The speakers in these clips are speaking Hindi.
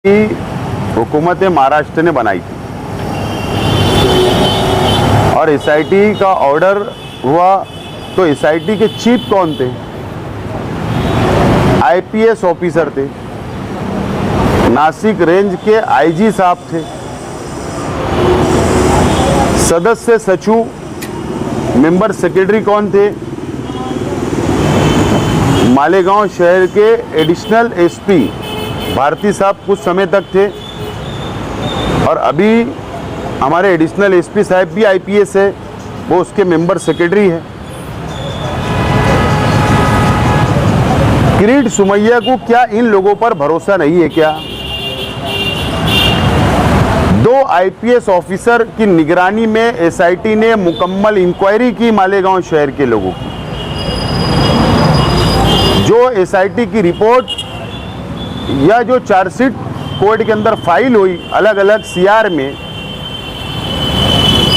की हुकूमत महाराष्ट्र ने बनाई थी और एसआईटी का ऑर्डर हुआ तो एसआईटी के चीफ कौन थे? आईपीएस ऑफिसर थे, नासिक रेंज के आईजी साहब थे। सदस्य सचिव मेंबर सेक्रेटरी कौन थे? मालेगांव शहर के एडिशनल एसपी भारती साहब कुछ समय तक थे और अभी हमारे एडिशनल एसपी साहब भी आईपीएस है, वो उसके मेंबर सेक्रेटरी है। किरीट सुमैया को क्या इन लोगों पर भरोसा नहीं है क्या? 2 आईपीएस ऑफिसर की निगरानी में एसआईटी ने मुकम्मल इंक्वायरी की मालेगांव शहर के लोगों की। जो एसआईटी की रिपोर्ट या जो चार्जशीट कोर्ट के अंदर फाइल हुई अलग अलग सीआर में,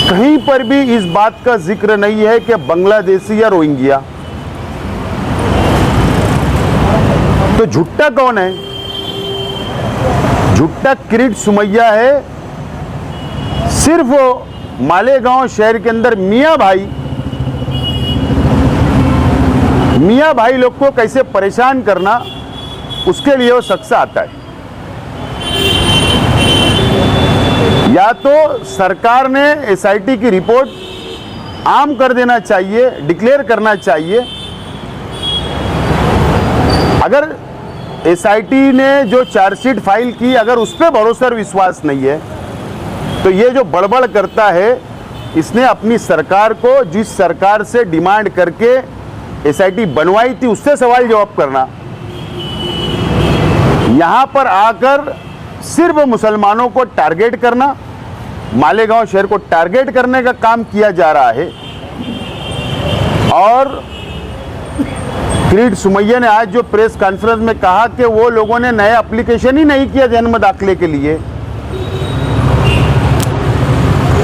कहीं पर भी इस बात का जिक्र नहीं है कि बांग्लादेशी या रोहिंग्या। तो झुट्टा कौन है? झुट्टा किरीट सुमैया है। सिर्फ मालेगांव शहर के अंदर मियां भाई लोग को कैसे परेशान करना, उसके लिए वो शख्स आता है। या तो सरकार ने एसआईटी की रिपोर्ट आम कर देना चाहिए, डिक्लेयर करना चाहिए। अगर एसआईटी ने जो चार्जशीट फाइल की, अगर उस पर भरोसा और विश्वास नहीं है, तो ये जो बड़बड़ करता है, इसने अपनी सरकार को, जिस सरकार से डिमांड करके एसआईटी बनवाई थी, उससे सवाल जवाब करना। यहां पर आकर सिर्फ मुसलमानों को टारगेट करना, मालेगांव शहर को टारगेट करने का काम किया जा रहा है। और किरीट सुमैया ने आज जो प्रेस कॉन्फ्रेंस में कहा कि वो लोगों ने नया एप्लीकेशन ही नहीं किया जन्म दाखिले के लिए,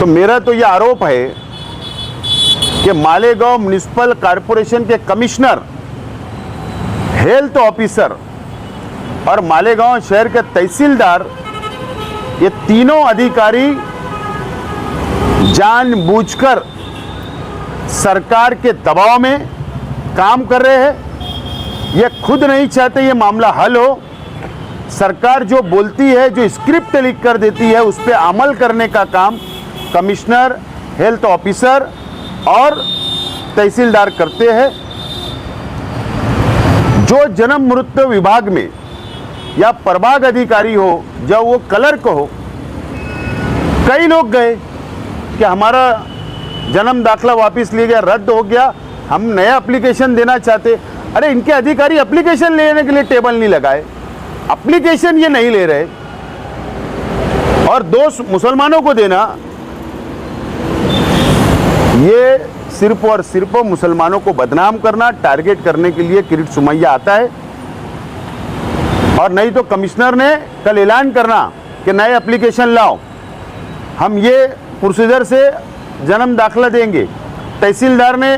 तो मेरा तो यह आरोप है कि मालेगांव म्युनिसिपल कॉरपोरेशन के कमिश्नर, हेल्थ ऑफिसर और मालेगांव शहर के तहसीलदार, ये तीनों अधिकारी जानबूझकर सरकार के दबाव में काम कर रहे हैं। ये खुद नहीं चाहते ये मामला हल हो। सरकार जो बोलती है, जो स्क्रिप्ट लिख कर देती है, उस पर अमल करने का काम कमिश्नर, हेल्थ ऑफिसर और तहसीलदार करते हैं। जो जन्म मृत्यु विभाग में या प्रभाग अधिकारी हो, जब वो क्लर्क हो, कई लोग गए कि हमारा जन्म दाखला वापस ले गया, रद्द हो गया, हम नया एप्लीकेशन देना चाहते। अरे इनके अधिकारी एप्लीकेशन लेने के लिए टेबल नहीं लगाए, एप्लीकेशन ये नहीं ले रहे, और दोष मुसलमानों को देना, ये सिर्फ और सिर्फ मुसलमानों को बदनाम करना, टारगेट करने के लिए किरीट सुमैया आता है। और नहीं तो कमिश्नर ने कल ऐलान करना कि नए एप्लीकेशन लाओ, हम ये प्रोसीजर से जन्म दाखला देंगे। तहसीलदार ने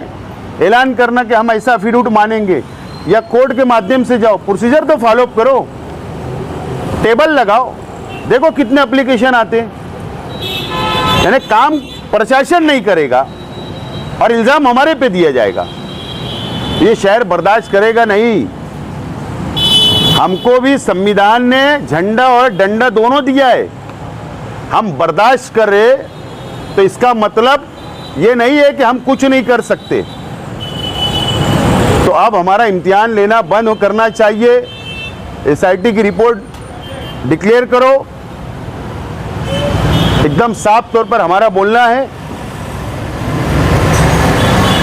ऐलान करना कि हम ऐसा एफिडेविट मानेंगे, या कोर्ट के माध्यम से जाओ। प्रोसीजर तो फॉलो करो, टेबल लगाओ, देखो कितने एप्लीकेशन आते हैं। यानी काम प्रशासन नहीं करेगा और इल्ज़ाम हमारे पे दिया जाएगा। ये शहर बर्दाश्त करेगा नहीं। हमको भी संविधान ने झंडा और डंडा दोनों दिया है। हम बर्दाश्त कर रहे तो इसका मतलब ये नहीं है कि हम कुछ नहीं कर सकते। तो अब हमारा इम्तिहान लेना बंद करना चाहिए। एसआईटी की रिपोर्ट डिक्लेयर करो। एकदम साफ तौर पर हमारा बोलना है।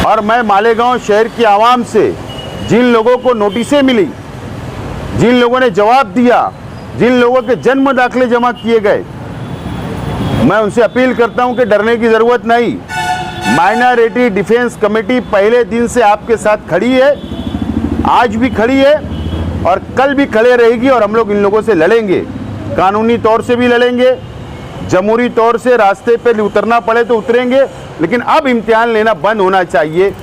और मैं मालेगांव शहर की आवाम से, जिन लोगों को नोटिसें मिली, जिन लोगों ने जवाब दिया, जिन लोगों के जन्म दाखले जमा किए गए, मैं उनसे अपील करता हूं कि डरने की ज़रूरत नहीं। माइनॉरिटी डिफेंस कमेटी पहले दिन से आपके साथ खड़ी है, आज भी खड़ी है और कल भी खड़े रहेगी। और हम लोग इन लोगों से लड़ेंगे, कानूनी तौर से भी लड़ेंगे, जमहूरी तौर से रास्ते पे उतरना पड़े तो उतरेंगे, लेकिन अब इम्तिहान लेना बंद होना चाहिए।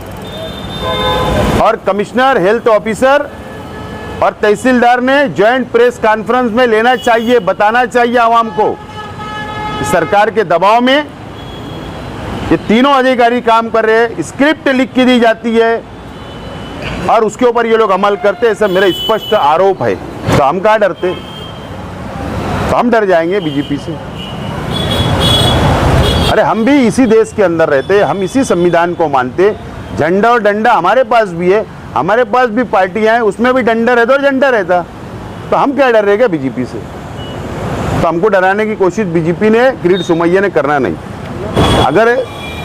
और कमिश्नर, हेल्थ ऑफिसर और तहसीलदार ने जॉइंट प्रेस कॉन्फ्रेंस में लेना चाहिए, बताना चाहिए आवाम को। सरकार के दबाव में ये तीनों अधिकारी काम कर रहे हैं, स्क्रिप्ट लिख के दी जाती है और उसके ऊपर ये लोग अमल करते हैं, ऐसा मेरा स्पष्ट आरोप है। तो हम कहाँ डरते? तो हम डर जाएंगे बीजेपी से? अरे हम भी इसी देश के अंदर रहते, हम इसी संविधान को मानते। झंडा और डंडा हमारे पास भी है, हमारे पास भी पार्टियां हैं, उसमें भी डंडा रहता और झंडा रहता। तो हम क्या डर रहे क्या बीजेपी से? तो हमको डराने की कोशिश बीजेपी ने, किरीट सोमैया ने करना नहीं। अगर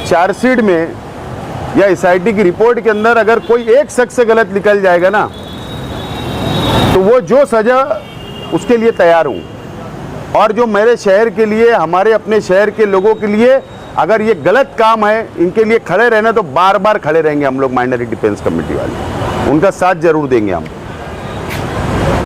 चार्जशीट में या एसआईटी की रिपोर्ट के अंदर अगर कोई एक शख्स से गलत निकल जाएगा ना, तो वो जो सजा उसके लिए तैयार हूँ। और जो मेरे शहर के लिए, हमारे अपने शहर के लोगों के लिए अगर ये गलत काम है, इनके लिए खड़े रहना, तो बार बार खड़े रहेंगे हम लोग माइनॉरिटी डिफेंस कमेटी वाले, उनका साथ जरूर देंगे हम।